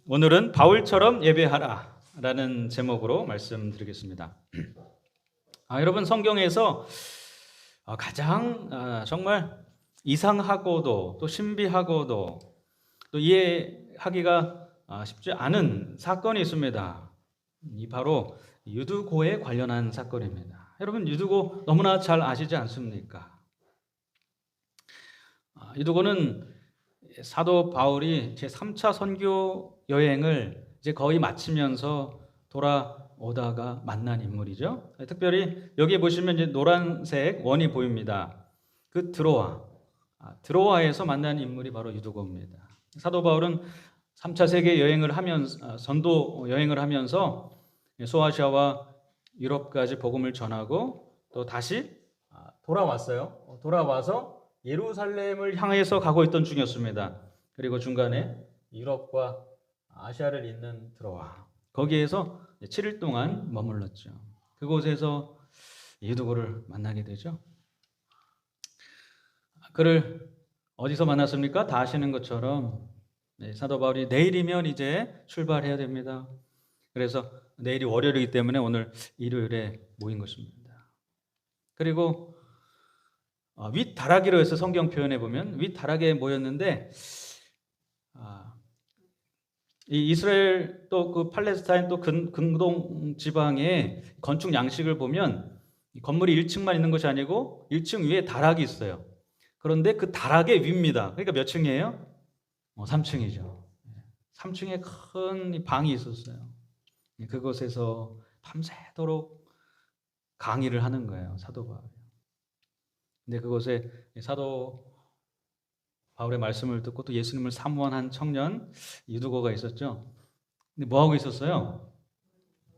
오늘은 바울처럼 예배하라 라는 제목으로 말씀드리겠습니다. 여러분, 성경에서 가장 정말 이상하고도 또 신비하고도 또 이해하기가 쉽지 않은 사건이 있습니다. 이 바로 유두고에 관련한 사건입니다. 여러분, 유두고 너무나 잘 아시지 않습니까? 유두고는 사도 바울이 제 3차 선교 여행을 이제 거의 마치면서 돌아오다가 만난 인물이죠. 특별히 여기 보시면 이제 노란색 원이 보입니다. 그 드로아에서 만난 인물이 바로 유두고입니다. 사도 바울은 3차 세계 여행을 하면서 선도 여행을 하면서 소아시아와 유럽까지 복음을 전하고 또 다시 돌아왔어요. 돌아와서 예루살렘을 향해서 가고 있던 중이었습니다. 그리고 중간에 유럽과 아시아를 잇는 드로아, 거기에서 7일 동안 머물렀죠. 그곳에서 유두고를 만나게 되죠. 그를 어디서 만났습니까? 다 아시는 것처럼 사도 바울이 내일이면 이제 출발해야 됩니다. 그래서 내일이 월요일이기 때문에 오늘 일요일에 모인 것입니다. 그리고 윗다락이로 해서 성경 표현해 보면 윗다락에 모였는데 이 이스라엘 또 그 팔레스타인 또 근동 지방의 건축 양식을 보면 건물이 1층만 있는 것이 아니고 1층 위에 다락이 있어요. 그런데 그 다락의 위입니다. 그러니까 몇 층이에요? 3층이죠. 3층에 큰 방이 있었어요. 그곳에서 밤새도록 강의를 하는 거예요, 사도 바울이. 근데 그곳에 사도 바울의 말씀을 듣고 또 예수님을 사모한 청년 유두고가 있었죠. 근데 뭐 하고 있었어요?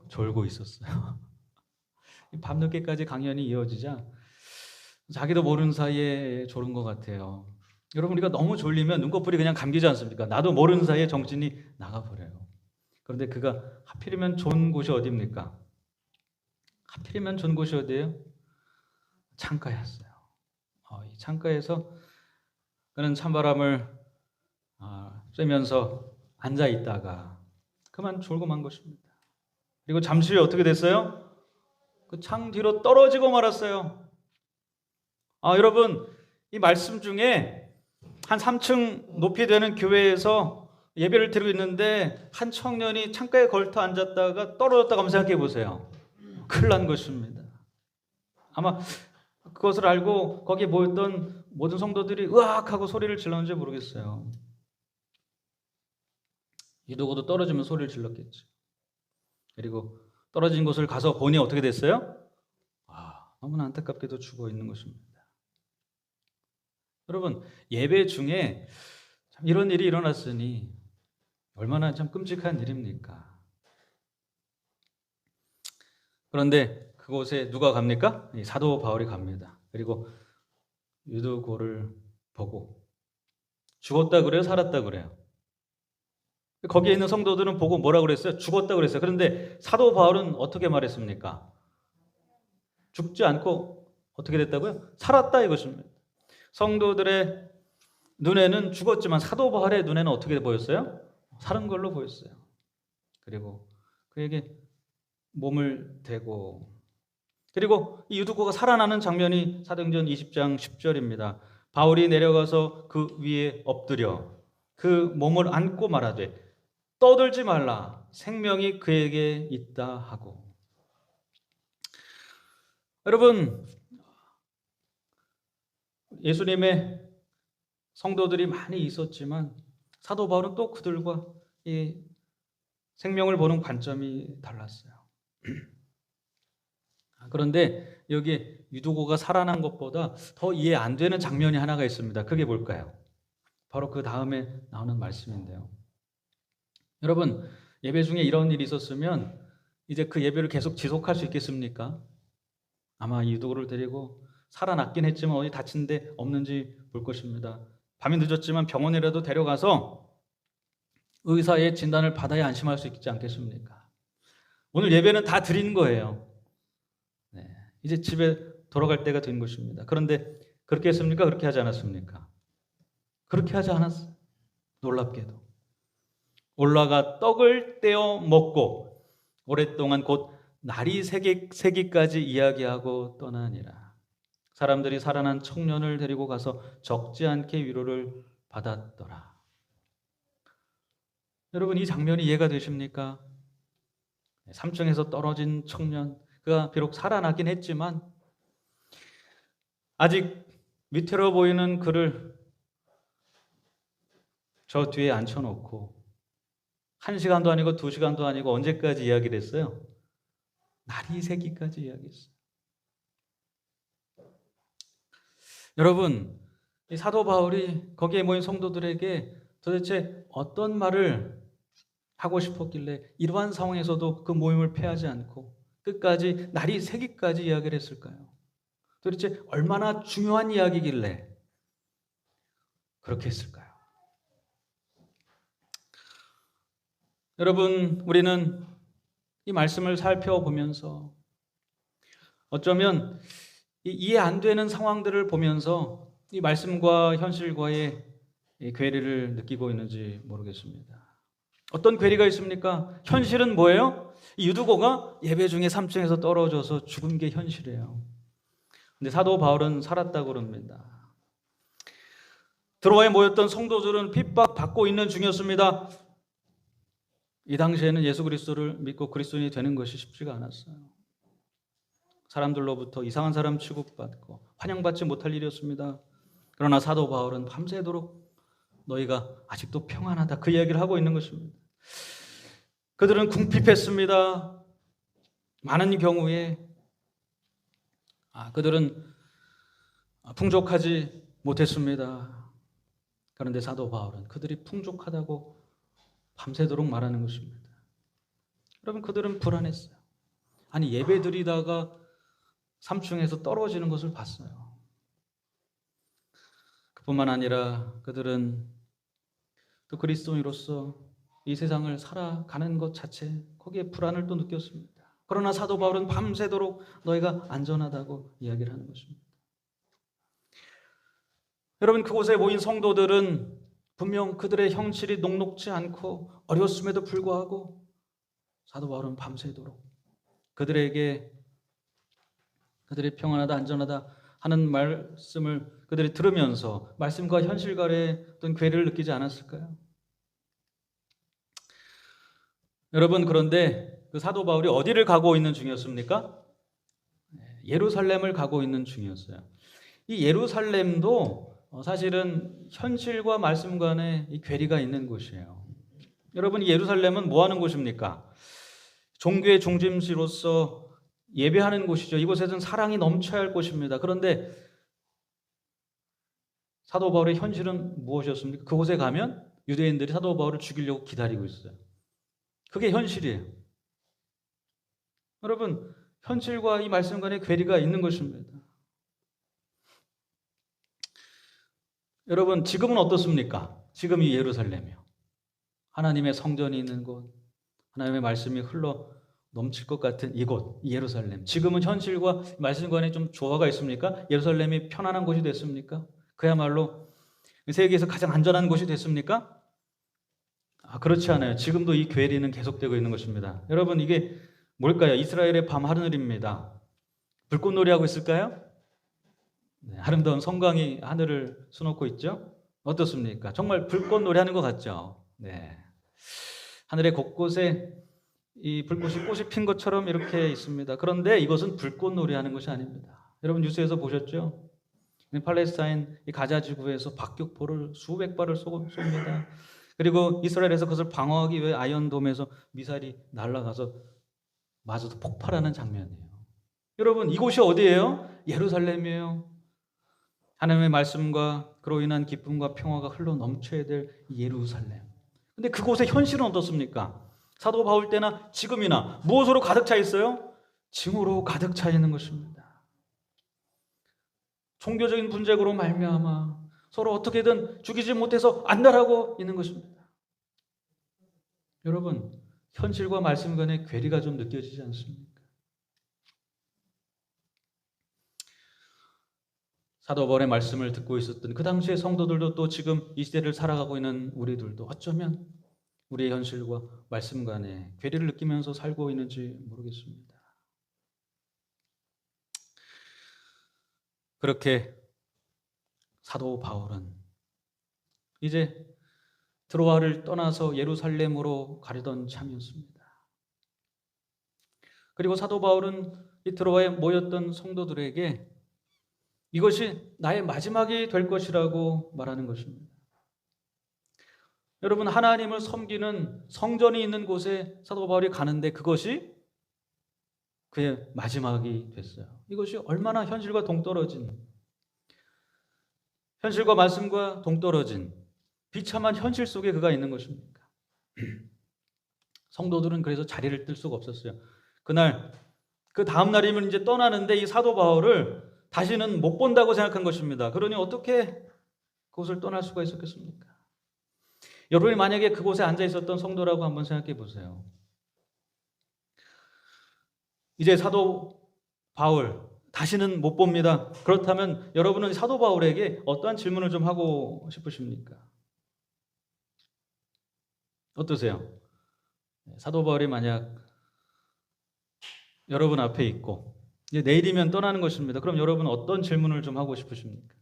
졸고 있었어요. 밤늦게까지 강연이 이어지자 자기도 모르는 사이에 졸은 것 같아요. 여러분, 우리가 너무 졸리면 눈꺼풀이 그냥 감기지 않습니까? 나도 모르는 사이에 정신이 나가버려요. 그런데 그가 하필이면 존 곳이 어디입니까? 하필이면 존 곳이 어디예요? 창가였어요. 이 창가에서 그는 찬바람을 쐬면서 앉아 있다가 그만 졸고 만 것입니다. 그리고 잠시 후에 어떻게 됐어요? 그 창 뒤로 떨어지고 말았어요. 여러분, 이 말씀 중에 한 3층 높이 되는 교회에서 예배를 드리고 있는데 한 청년이 창가에 걸터 앉았다가 떨어졌다고 한번 생각해 보세요. 큰일 난 것입니다. 아마 그것을 알고 거기에 모였던 모든 성도들이 으악 하고 소리를 질렀는지 모르겠어요. 유두고도 떨어지면 소리를 질렀겠죠. 그리고 떨어진 곳을 가서 보니 어떻게 됐어요? 너무나 안타깝게도 죽어 있는 것입니다. 여러분, 예배 중에 참 이런 일이 일어났으니 얼마나 참 끔찍한 일입니까? 그런데 그곳에 누가 갑니까? 사도 바울이 갑니다. 그리고 유두고를 보고 죽었다 그래요? 살았다 그래요? 거기에 있는 성도들은 보고 뭐라 그랬어요? 죽었다 그랬어요. 그런데 사도 바울은 어떻게 말했습니까? 죽지 않고 어떻게 됐다고요? 살았다 이것입니다. 성도들의 눈에는 죽었지만 사도 바울의 눈에는 어떻게 보였어요? 살은 걸로 보였어요. 그리고 그에게 몸을 대고, 그리고 이 유두고가 살아나는 장면이 사도행전 20장 10절입니다. 바울이 내려가서 그 위에 엎드려 그 몸을 안고 말하되 떠들지 말라, 생명이 그에게 있다 하고. 여러분, 예수님의 성도들이 많이 있었지만 사도 바울은 또 그들과 이 생명을 보는 관점이 달랐어요. 그런데 여기 유두고가 살아난 것보다 더 이해 안 되는 장면이 하나가 있습니다. 그게 뭘까요? 바로 그 다음에 나오는 말씀인데요. 여러분, 예배 중에 이런 일이 있었으면 이제 그 예배를 계속 지속할 수 있겠습니까? 아마 유두고를 데리고 살아났긴 했지만 어디 다친 데 없는지 볼 것입니다. 밤이 늦었지만 병원이라도 데려가서 의사의 진단을 받아야 안심할 수 있지 않겠습니까? 오늘 예배는 다 드린 거예요. 이제 집에 돌아갈 때가 된 것입니다. 그런데 그렇게 했습니까? 그렇게 하지 않았습니까? 그렇게 하지 않았어요. 놀랍게도 올라가 떡을 떼어 먹고 오랫동안 곧 날이 새기까지 이야기하고 떠나니라. 사람들이 살아난 청년을 데리고 가서 적지 않게 위로를 받았더라. 여러분, 이 장면이 이해가 되십니까? 3층에서 떨어진 청년, 그가 비록 살아나긴 했지만 아직 위태로워 보이는 그를 저 뒤에 앉혀놓고 1시간도 아니고 2시간도 아니고 언제까지 이야기를 했어요? 날이 새기까지 이야기했어요. 여러분, 이 사도 바울이 거기에 모인 성도들에게 도대체 어떤 말을 하고 싶었길래 이러한 상황에서도 그 모임을 패하지 않고 끝까지 날이 새기까지 이야기를 했을까요? 도대체 얼마나 중요한 이야기길래 그렇게 했을까요? 여러분, 우리는 이 말씀을 살펴보면서 어쩌면 이해 안 되는 상황들을 보면서 이 말씀과 현실과의 괴리를 느끼고 있는지 모르겠습니다. 어떤 괴리가 있습니까? 현실은 뭐예요? 이 유두고가 예배 중에 3층에서 떨어져서 죽은 게 현실이에요. 근데 사도 바울은 살았다고 그럽니다. 드로아에 모였던 성도들은 핍박받고 있는 중이었습니다. 이 당시에는 예수 그리스도를 믿고 그리스도인이 되는 것이 쉽지가 않았어요. 사람들로부터 이상한 사람 취급받고 환영받지 못할 일이었습니다. 그러나 사도 바울은 밤새도록 너희가 아직도 평안하다, 그 이야기를 하고 있는 것입니다. 그들은 궁핍했습니다. 많은 경우에 그들은 풍족하지 못했습니다. 그런데 사도 바울은 그들이 풍족하다고 밤새도록 말하는 것입니다. 여러분, 그들은 불안했어요. 아니, 예배 드리다가 3층에서 떨어지는 것을 봤어요. 그뿐만 아니라 그들은 또 그리스도인으로서 이 세상을 살아가는 것 자체, 거기에 불안을 또 느꼈습니다. 그러나 사도 바울은 밤새도록 너희가 안전하다고 이야기를 하는 것입니다. 여러분, 그곳에 모인 성도들은 분명 그들의 형실이 녹록지 않고 어려웠음에도 불구하고 사도 바울은 밤새도록 그들에게 그들이 평안하다, 안전하다 하는 말씀을 그들이 들으면서 말씀과 현실 간의 어떤 괴리를 느끼지 않았을까요? 여러분, 그런데 그 사도 바울이 어디를 가고 있는 중이었습니까? 예루살렘을 가고 있는 중이었어요. 이 예루살렘도 사실은 현실과 말씀 간에 이 괴리가 있는 곳이에요. 여러분, 이 예루살렘은 뭐 하는 곳입니까? 종교의 중심지로서 예배하는 곳이죠. 이곳에서는 사랑이 넘쳐야 할 곳입니다. 그런데 사도 바울의 현실은 무엇이었습니까? 그곳에 가면 유대인들이 사도 바울을 죽이려고 기다리고 있어요. 그게 현실이에요. 여러분, 현실과 이 말씀 간의 괴리가 있는 것입니다. 여러분, 지금은 어떻습니까? 지금 이 예루살렘이요. 하나님의 성전이 있는 곳, 하나님의 말씀이 흘러 넘칠 것 같은 이곳, 이 예루살렘. 지금은 현실과 말씀 간에 좀 조화가 있습니까? 예루살렘이 편안한 곳이 됐습니까? 그야말로 세계에서 가장 안전한 곳이 됐습니까? 그렇지 않아요. 지금도 이 괴리는 계속되고 있는 것입니다. 여러분, 이게 뭘까요? 이스라엘의 밤하늘입니다. 불꽃놀이 하고 있을까요? 네, 아름다운 성광이 하늘을 수놓고 있죠? 어떻습니까? 정말 불꽃놀이 하는 것 같죠? 네. 하늘의 곳곳에 이 꽃이 핀 것처럼 이렇게 있습니다. 그런데 이것은 불꽃놀이 하는 것이 아닙니다. 여러분, 뉴스에서 보셨죠? 팔레스타인 이 가자 지구에서 박격포를 수백 발을 쏩니다. 그리고 이스라엘에서 그것을 방어하기 위해 아이언돔에서 미사일이 날아가서 마저도 폭발하는 장면이에요. 여러분, 이곳이 어디예요? 예루살렘이에요. 하나님의 말씀과 그로 인한 기쁨과 평화가 흘러 넘쳐야 될 예루살렘. 근데 그곳의 현실은 어떻습니까? 사도 바울 때나 지금이나 무엇으로 가득 차 있어요? 증오로 가득 차 있는 것입니다. 종교적인 분쟁으로 말미암아 서로 어떻게든 죽이지 못해서 안달하고 있는 것입니다. 여러분, 현실과 말씀 간의 괴리가 좀 느껴지지 않습니까? 사도 바울의 말씀을 듣고 있었던 그 당시의 성도들도 또 지금 이 시대를 살아가고 있는 우리들도 어쩌면 우리의 현실과 말씀 간에 괴리를 느끼면서 살고 있는지 모르겠습니다. 그렇게 사도 바울은 이제 드로아를 떠나서 예루살렘으로 가려던 참이었습니다. 그리고 사도 바울은 이 드로아에 모였던 성도들에게 이것이 나의 마지막이 될 것이라고 말하는 것입니다. 여러분, 하나님을 섬기는 성전이 있는 곳에 사도 바울이 가는데 그것이 그의 마지막이 됐어요. 이것이 얼마나 현실과 말씀과 동떨어진 비참한 현실 속에 그가 있는 것입니까? 성도들은 그래서 자리를 뜰 수가 없었어요. 그날, 그 다음 날이면 이제 떠나는데 이 사도 바울을 다시는 못 본다고 생각한 것입니다. 그러니 어떻게 그곳을 떠날 수가 있었겠습니까? 여러분이 만약에 그곳에 앉아 있었던 성도라고 한번 생각해 보세요. 이제 사도 바울 다시는 못 봅니다. 그렇다면 여러분은 사도 바울에게 어떠한 질문을 좀 하고 싶으십니까? 어떠세요? 사도 바울이 만약 여러분 앞에 있고 이제 내일이면 떠나는 것입니다. 그럼 여러분 어떤 질문을 좀 하고 싶으십니까?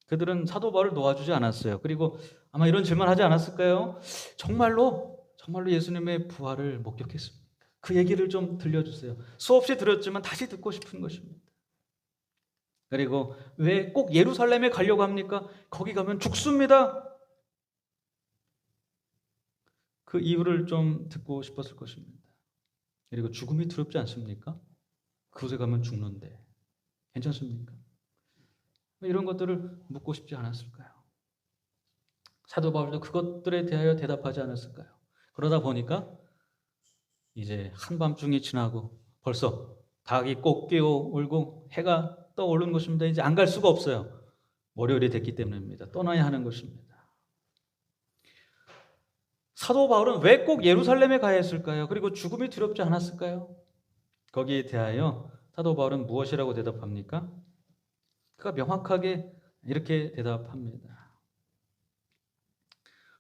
그들은 사도 바울을 놓아주지 않았어요. 그리고 아마 이런 질문을 하지 않았을까요? 정말로 예수님의 부활을 목격했습니까? 그 얘기를 좀 들려주세요. 수없이 들었지만 다시 듣고 싶은 것입니다. 그리고 왜 꼭 예루살렘에 가려고 합니까? 거기 가면 죽습니다. 그 이유를 좀 듣고 싶었을 것입니다. 그리고 죽음이 두렵지 않습니까? 그곳에 가면 죽는데 괜찮습니까? 이런 것들을 묻고 싶지 않았을까요? 사도 바울도 그것들에 대하여 대답하지 않았을까요? 그러다 보니까 이제 한밤중이 지나고 벌써 닭이 꼭 깨어 울고 해가 떠오르는 것입니다. 이제 안 갈 수가 없어요. 월요일이 됐기 때문입니다. 떠나야 하는 것입니다. 사도 바울은 왜 꼭 예루살렘에 가야 했을까요? 그리고 죽음이 두렵지 않았을까요? 거기에 대하여 사도 바울은 무엇이라고 대답합니까? 그가 명확하게 이렇게 대답합니다.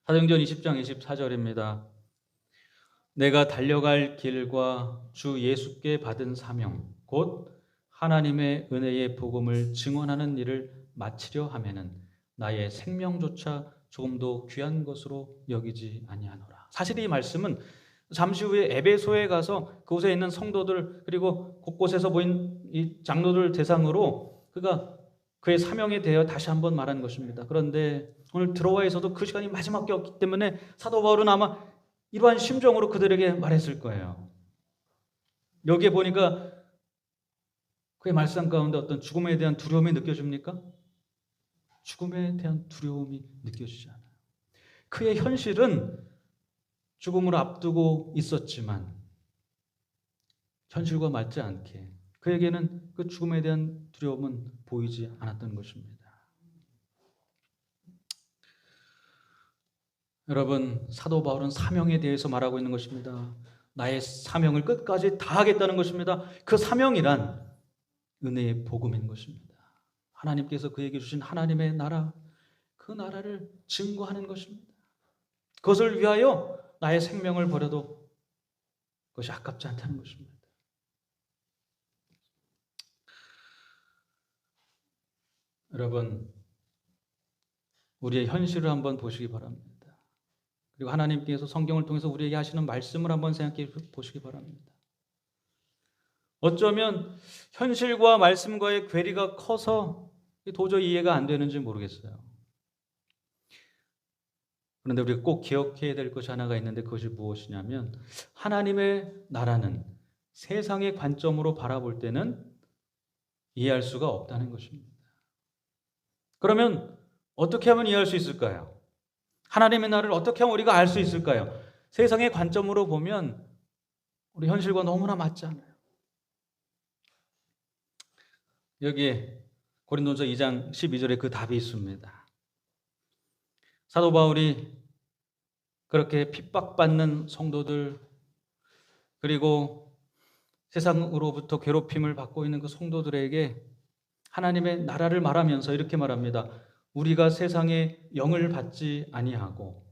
사도행전 20장 24절입니다. 내가 달려갈 길과 주 예수께 받은 사명 곧 하나님의 은혜의 복음을 증언하는 일을 마치려 하면은 나의 생명조차 조금도 귀한 것으로 여기지 아니하노라. 사실 이 말씀은 잠시 후에 에베소에 가서 그곳에 있는 성도들 그리고 곳곳에서 보인 이 장로들 대상으로 그가 그의 사명에 대하여 다시 한번 말한 것입니다. 그런데 오늘 드로아에서도 그 시간이 마지막이었기 때문에 사도 바울은 아마 이러한 심정으로 그들에게 말했을 거예요. 여기에 보니까 그의 말씀 가운데 어떤 죽음에 대한 두려움이 느껴집니까? 죽음에 대한 두려움이 느껴지지 않아요. 그의 현실은 죽음을 앞두고 있었지만 현실과 맞지 않게 그에게는 그 죽음에 대한 두려움은 보이지 않았던 것입니다. 여러분, 사도 바울은 사명에 대해서 말하고 있는 것입니다. 나의 사명을 끝까지 다하겠다는 것입니다. 그 사명이란 은혜의 복음인 것입니다. 하나님께서 그에게 주신 하나님의 나라, 그 나라를 증거하는 것입니다. 그것을 위하여 나의 생명을 버려도 그것이 아깝지 않다는 것입니다. 여러분, 우리의 현실을 한번 보시기 바랍니다. 그리고 하나님께서 성경을 통해서 우리에게 하시는 말씀을 한번 생각해 보시기 바랍니다. 어쩌면 현실과 말씀과의 괴리가 커서 도저히 이해가 안 되는지 모르겠어요. 그런데 우리가 꼭 기억해야 될 것이 하나가 있는데 그것이 무엇이냐면 하나님의 나라는 세상의 관점으로 바라볼 때는 이해할 수가 없다는 것입니다. 그러면 어떻게 하면 이해할 수 있을까요? 하나님의 나라를 어떻게 하면 우리가 알 수 있을까요? 세상의 관점으로 보면 우리 현실과 너무나 맞지 않아요. 여기에 고린도전서 2장 12절에 그 답이 있습니다. 사도 바울이 그렇게 핍박받는 성도들 그리고 세상으로부터 괴롭힘을 받고 있는 그 성도들에게 하나님의 나라를 말하면서 이렇게 말합니다. 우리가 세상의 영을 받지 아니하고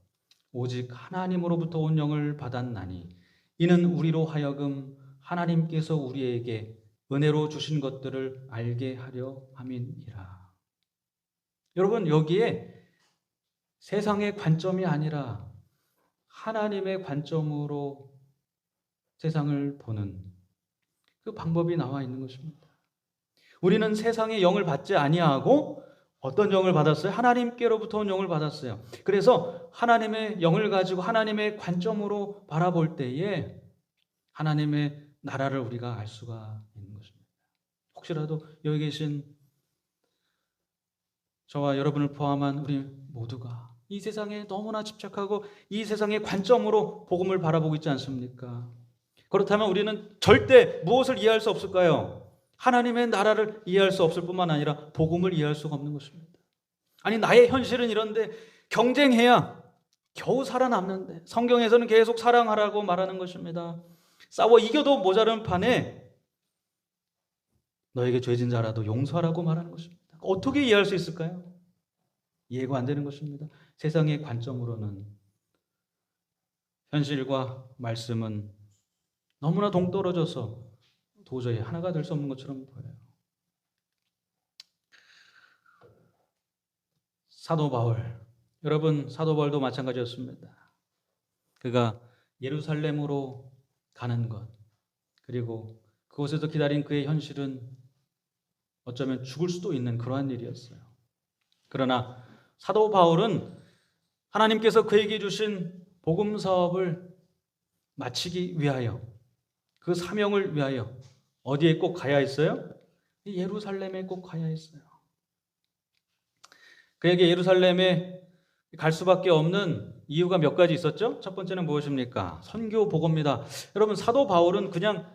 오직 하나님으로부터 온 영을 받았나니 이는 우리로 하여금 하나님께서 우리에게 은혜로 주신 것들을 알게 하려 함이니라. 여러분, 여기에 세상의 관점이 아니라 하나님의 관점으로 세상을 보는 그 방법이 나와 있는 것입니다. 우리는 세상의 영을 받지 아니하고 어떤 영을 받았어요? 하나님께로부터 온 영을 받았어요. 그래서 하나님의 영을 가지고 하나님의 관점으로 바라볼 때에 하나님의 나라를 우리가 알 수가 있는 것입니다. 혹시라도 여기 계신 저와 여러분을 포함한 우리 모두가 이 세상에 너무나 집착하고 이 세상의 관점으로 복음을 바라보고 있지 않습니까? 그렇다면 우리는 절대 무엇을 이해할 수 없을까요? 하나님의 나라를 이해할 수 없을 뿐만 아니라 복음을 이해할 수가 없는 것입니다. 아니, 나의 현실은 이런데 경쟁해야 겨우 살아남는데 성경에서는 계속 사랑하라고 말하는 것입니다. 싸워 이겨도 모자른 판에 너에게 죄진 자라도 용서하라고 말하는 것입니다. 어떻게 이해할 수 있을까요? 이해가 안 되는 것입니다. 세상의 관점으로는 현실과 말씀은 너무나 동떨어져서 도저히 하나가 될 수 없는 것처럼 보여요. 사도 바울, 여러분, 사도 바울도 마찬가지였습니다. 그가 예루살렘으로 가는 것, 그리고 그곳에서 기다린 그의 현실은 어쩌면 죽을 수도 있는 그러한 일이었어요. 그러나 사도 바울은 하나님께서 그에게 주신 복음 사업을 마치기 위하여, 그 사명을 위하여 어디에 꼭 가야 했어요? 예루살렘에 꼭 가야 했어요. 그에게 예루살렘에 갈 수밖에 없는 이유가 몇 가지 있었죠? 첫 번째는 무엇입니까? 선교 보고입니다. 여러분, 사도 바울은 그냥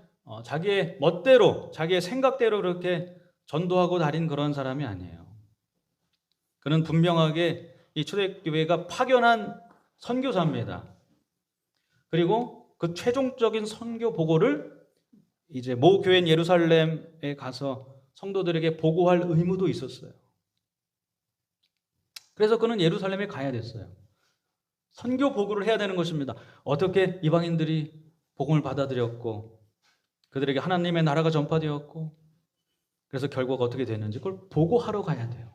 자기의 멋대로, 자기의 생각대로 그렇게 전도하고 다닌 그런 사람이 아니에요. 그는 분명하게 이 초대교회가 파견한 선교사입니다. 그리고 그 최종적인 선교 보고를 이제 모 교회인 예루살렘에 가서 성도들에게 보고할 의무도 있었어요. 그래서 그는 예루살렘에 가야 됐어요. 선교 보고를 해야 되는 것입니다. 어떻게 이방인들이 복음을 받아들였고 그들에게 하나님의 나라가 전파되었고 그래서 결과가 어떻게 됐는지 그걸 보고하러 가야 돼요.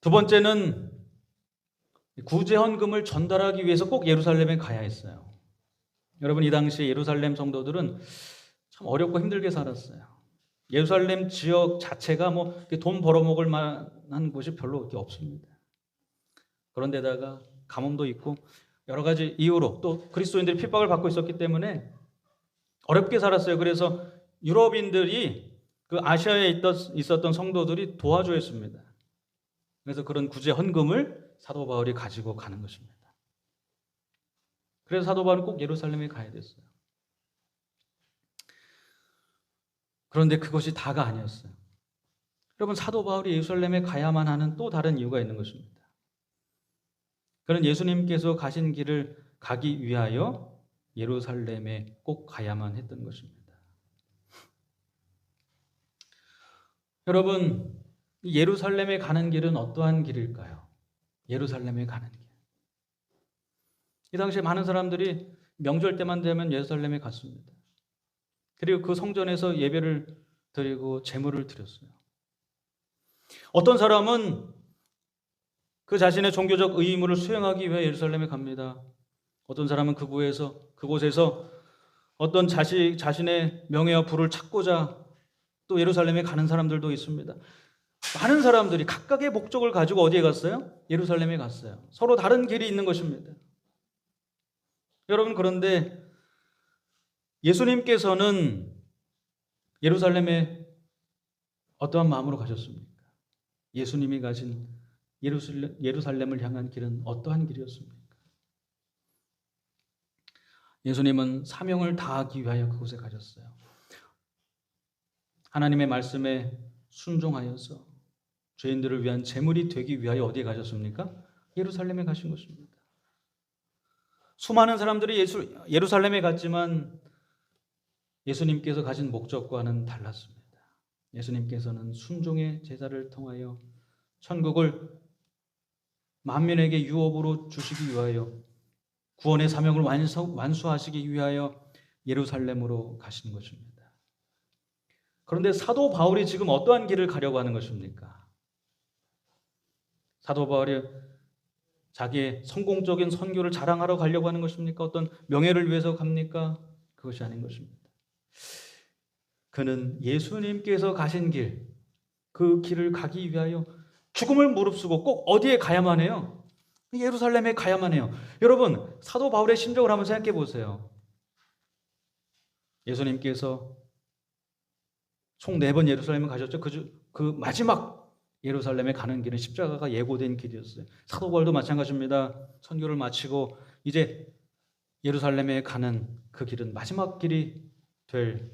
두 번째는 구제헌금을 전달하기 위해서 꼭 예루살렘에 가야 했어요. 여러분, 이 당시 예루살렘 성도들은 참 어렵고 힘들게 살았어요. 예루살렘 지역 자체가 뭐 돈 벌어먹을 만한 곳이 별로 그렇게 없습니다. 그런데다가 가뭄도 있고 여러 가지 이유로 또 그리스도인들이 핍박을 받고 있었기 때문에 어렵게 살았어요. 그래서 유럽인들이 그 아시아에 있었던 성도들이 도와줘야 했습니다. 그래서 그런 구제 헌금을 사도 바울이 가지고 가는 것입니다. 그래서 사도 바울은 꼭 예루살렘에 가야 됐어요. 그런데 그것이 다가 아니었어요. 여러분, 사도 바울이 예루살렘에 가야만 하는 또 다른 이유가 있는 것입니다. 그는 예수님께서 가신 길을 가기 위하여 예루살렘에 꼭 가야만 했던 것입니다. 여러분, 예루살렘에 가는 길은 어떠한 길일까요? 예루살렘에 가는 길. 이 당시에 많은 사람들이 명절 때만 되면 예루살렘에 갔습니다. 그리고 그 성전에서 예배를 드리고 제물을 드렸어요. 어떤 사람은 그 자신의 종교적 의무를 수행하기 위해 예루살렘에 갑니다. 어떤 사람은 그곳에서 어떤 자신의 명예와 부를 찾고자 또 예루살렘에 가는 사람들도 있습니다. 많은 사람들이 각각의 목적을 가지고 어디에 갔어요? 예루살렘에 갔어요. 서로 다른 길이 있는 것입니다. 여러분, 그런데 예수님께서는 예루살렘에 어떠한 마음으로 가셨습니까? 예수님이 가신 예루살렘을 향한 길은 어떠한 길이었습니까? 예수님은 사명을 다하기 위하여 그곳에 가셨어요. 하나님의 말씀에 순종하여서 죄인들을 위한 제물이 되기 위하여 어디에 가셨습니까? 예루살렘에 가신 것입니다. 수많은 사람들이 예루살렘에 갔지만 예수님께서 가신 목적과는 달랐습니다. 예수님께서는 순종의 제자를 통하여 천국을 만민에게 유업으로 주시기 위하여 구원의 사명을 완수하시기 위하여 예루살렘으로 가시는 것입니다. 그런데 사도 바울이 지금 어떠한 길을 가려고 하는 것입니까? 사도 바울이 자기의 성공적인 선교를 자랑하러 가려고 하는 것입니까? 어떤 명예를 위해서 갑니까? 그것이 아닌 것입니다. 그는 예수님께서 가신 길, 그 길을 가기 위하여 죽음을 무릅쓰고 꼭 어디에 가야만 해요? 예루살렘에 가야만 해요. 여러분, 사도 바울의 심정을 한번 생각해 보세요. 예수님께서 총 4번 예루살렘에 가셨죠. 그 마지막 예루살렘에 가는 길은 십자가가 예고된 길이었어요. 사도 바울도 마찬가지입니다. 선교를 마치고 이제 예루살렘에 가는 그 길은 마지막 길이 될,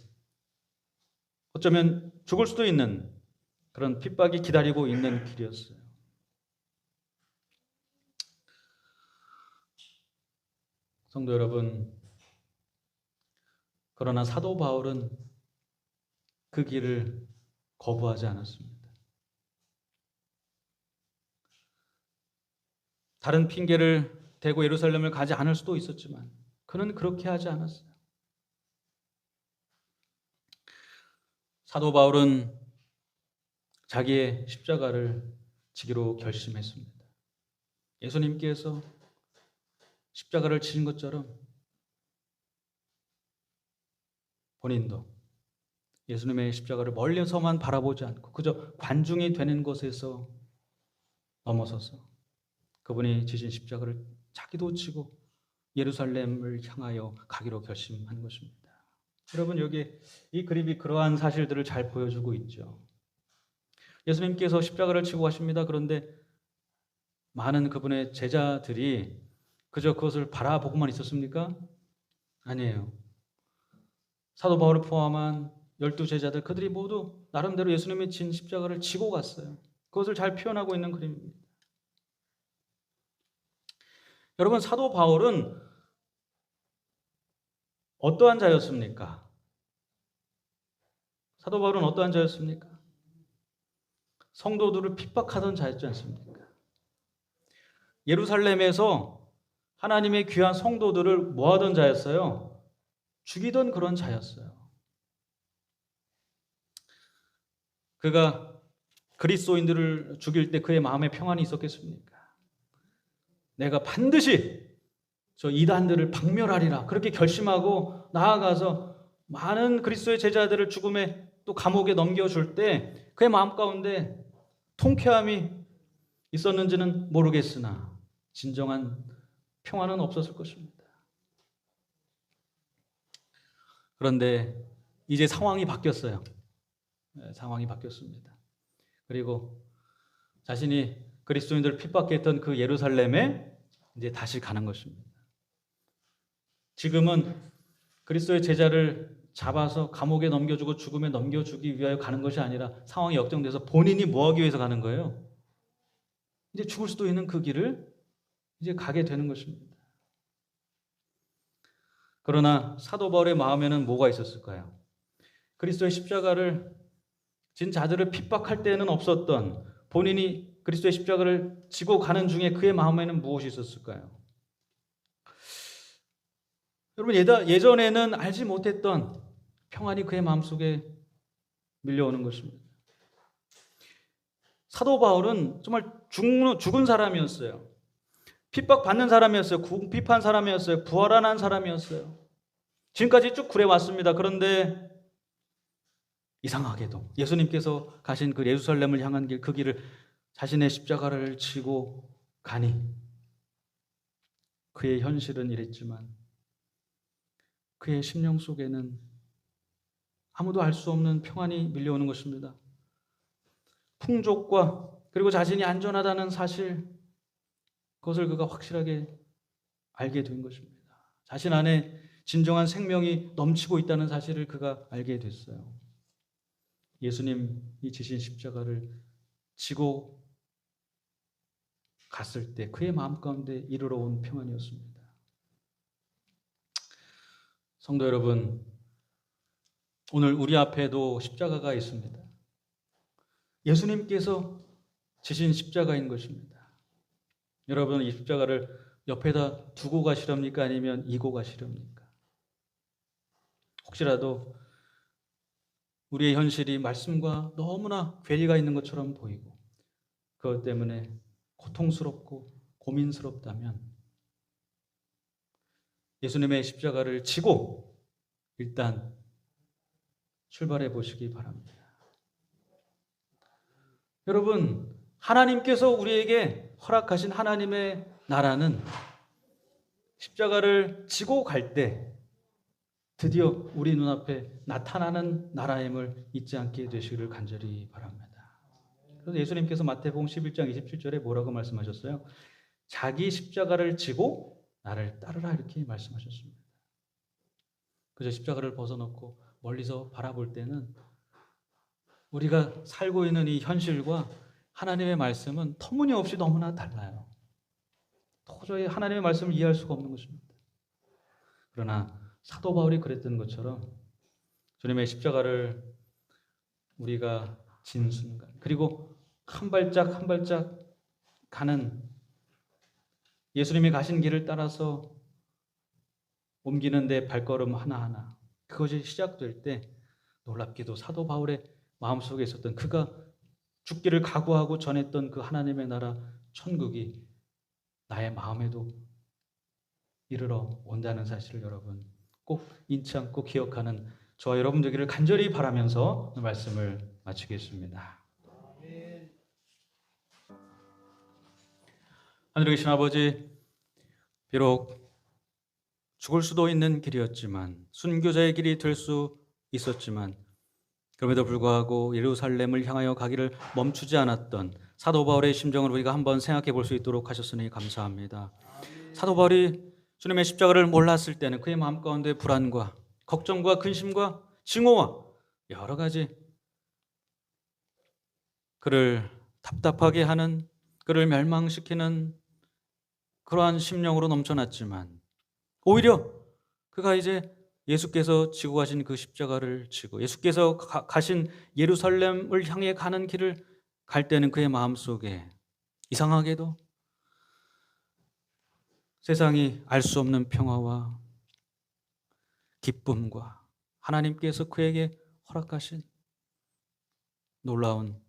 어쩌면 죽을 수도 있는 그런 핍박이 기다리고 있는 길이었어요. 성도 여러분, 그러나 사도 바울은 그 길을 거부하지 않았습니다. 다른 핑계를 대고 예루살렘을 가지 않을 수도 있었지만 그는 그렇게 하지 않았어요. 사도 바울은 자기의 십자가를 지기로 결심했습니다. 예수님께서 십자가를 지신 것처럼 본인도 예수님의 십자가를 멀리서만 바라보지 않고 그저 관중이 되는 것에서 넘어서서 그분이 지신 십자가를 자기도 지고 예루살렘을 향하여 가기로 결심한 것입니다. 여러분, 여기 이 그림이 그러한 사실들을 잘 보여주고 있죠. 예수님께서 십자가를 지고 가십니다. 그런데 많은 그분의 제자들이 그저 그것을 바라보고만 있었습니까? 아니에요. 사도 바울을 포함한 12제자들, 그들이 모두 나름대로 예수님이 진 십자가를 지고 갔어요. 그것을 잘 표현하고 있는 그림입니다. 여러분, 사도 바울은 어떠한 자였습니까? 사도 바울은 어떠한 자였습니까? 성도들을 핍박하던 자였지 않습니까? 예루살렘에서 하나님의 귀한 성도들을 뭐하던 자였어요? 죽이던 그런 자였어요. 그가 그리스도인들을 죽일 때 그의 마음에 평안이 있었겠습니까? 내가 반드시 저 이단들을 박멸하리라 그렇게 결심하고 나아가서 많은 그리스도의 제자들을 죽음에 또 감옥에 넘겨줄 때 그의 마음 가운데 통쾌함이 있었는지는 모르겠으나 진정한 평안은 없었을 것입니다. 그런데 이제 상황이 바뀌었어요. 상황이 바뀌었습니다. 그리고 자신이 그리스도인들을 핍박했던 그 예루살렘에 이제 다시 가는 것입니다. 지금은 그리스도의 제자를 잡아서 감옥에 넘겨주고 죽음에 넘겨주기 위하여 가는 것이 아니라 상황이 역정돼서 본인이 뭐 하기 위해서 가는 거예요? 이제 죽을 수도 있는 그 길을 이제 가게 되는 것입니다. 그러나 사도 바울의 마음에는 뭐가 있었을까요? 그리스도의 십자가를 진 자들을 핍박할 때는 없었던 본인이 그리스도의 십자가를 지고 가는 중에 그의 마음에는 무엇이 있었을까요? 여러분, 예전에는 알지 못했던 평안이 그의 마음속에 밀려오는 것입니다. 사도 바울은 정말 죽은 사람이었어요. 핍박받는 사람이었어요. 궁핍한 사람이었어요. 부활한 사람이었어요. 지금까지 쭉 그래왔습니다. 그런데 이상하게도 예수님께서 가신 그 예루살렘을 향한 길, 그 길을 자신의 십자가를 지고 가니 그의 현실은 이랬지만 그의 심령 속에는 아무도 알 수 없는 평안이 밀려오는 것입니다. 풍족과 그리고 자신이 안전하다는 사실, 그것을 그가 확실하게 알게 된 것입니다. 자신 안에 진정한 생명이 넘치고 있다는 사실을 그가 알게 됐어요. 예수님이 지신 십자가를 지고 갔을 때 그의 마음 가운데 이르러 온 평안이었습니다. 성도 여러분, 오늘 우리 앞에도 십자가가 있습니다. 예수님께서 지신 십자가인 것입니다. 여러분, 이 십자가를 옆에다 두고 가시렵니까? 아니면 이고 가시렵니까? 혹시라도 우리의 현실이 말씀과 너무나 괴리가 있는 것처럼 보이고 그것 때문에 고통스럽고 고민스럽다면 예수님의 십자가를 지고 일단 출발해 보시기 바랍니다. 여러분, 하나님께서 우리에게 허락하신 하나님의 나라는 십자가를 지고 갈 때 드디어 우리 눈앞에 나타나는 나라임을 잊지 않게 되시기를 간절히 바랍니다. 그래서 예수님께서 마태복음 11장 27절에 뭐라고 말씀하셨어요? 자기 십자가를 지고 나를 따르라, 이렇게 말씀하셨습니다. 그저 십자가를 벗어놓고 멀리서 바라볼 때는 우리가 살고 있는 이 현실과 하나님의 말씀은 터무니없이 너무나 달라요. 도저히 하나님의 말씀을 이해할 수가 없는 것입니다. 그러나 사도 바울이 그랬던 것처럼 주님의 십자가를 우리가 진 순간, 그리고 한 발짝 한 발짝 가는 예수님이 가신 길을 따라서 옮기는 데 발걸음 하나하나, 그것이 시작될 때 놀랍게도 사도 바울의 마음속에 있었던, 그가 죽기를 각오하고 전했던 그 하나님의 나라 천국이 나의 마음에도 이르러 온다는 사실을 여러분 꼭 잊지 않고 기억하는 저와 여러분 되기를 간절히 바라면서 오늘 말씀을 마치겠습니다. 하늘에 계신 아버지, 비록 죽을 수도 있는 길이었지만, 순교자의 길이 될 수 있었지만, 그럼에도 불구하고 예루살렘을 향하여 가기를 멈추지 않았던 사도 바울의 심정을 우리가 한번 생각해 볼 수 있도록 하셨으니 감사합니다. 사도 바울이 주님의 십자가를 몰랐을 때는 그의 마음 가운데 불안과 걱정과 근심과 증오와 여러 가지 그를 답답하게 하는, 그를 멸망시키는 그러한 심령으로 넘쳐났지만, 오히려 그가 이제 예수께서 지고 가신 그 십자가를 지고 예수께서 가신 예루살렘을 향해 가는 길을 갈 때는 그의 마음속에 이상하게도 세상이 알 수 없는 평화와 기쁨과 하나님께서 그에게 허락하신 놀라운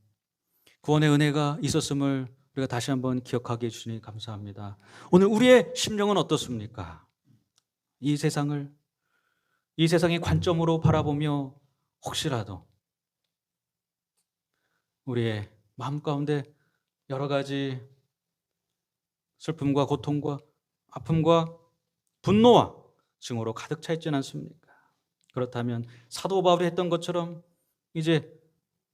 구원의 은혜가 있었음을 우리가 다시 한번 기억하게 해주시니 감사합니다. 오늘 우리의 심령은 어떻습니까? 이 세상의 관점으로 바라보며 혹시라도 우리의 마음 가운데 여러 가지 슬픔과 고통과 아픔과 분노와 증오로 가득 차 있지는 않습니까? 그렇다면 사도 바울이 했던 것처럼 이제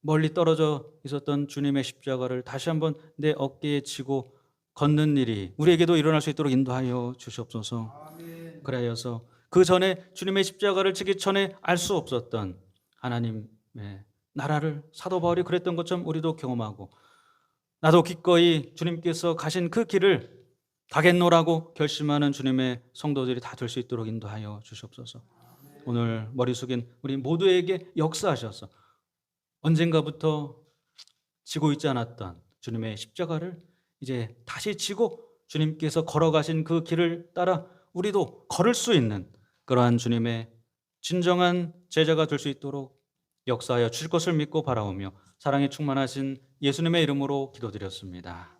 멀리 떨어져 있었던 주님의 십자가를 다시 한번 내 어깨에 지고 걷는 일이 우리에게도 일어날 수 있도록 인도하여 주시옵소서. 아멘. 그래서 그 전에 주님의 십자가를 지기 전에 알 수 없었던 하나님의 나라를 사도 바울이 그랬던 것처럼 우리도 경험하고, 나도 기꺼이 주님께서 가신 그 길을 가겠노라고 결심하는 주님의 성도들이 다 될 수 있도록 인도하여 주시옵소서. 오늘 머리 숙인 우리 모두에게 역사하셔서 언젠가부터 지고 있지 않았던 주님의 십자가를 이제 다시 지고 주님께서 걸어가신 그 길을 따라 우리도 걸을 수 있는 그러한 주님의 진정한 제자가 될 수 있도록 역사하여 주실 것을 믿고 바라오며 사랑에 충만하신 예수님의 이름으로 기도드렸습니다.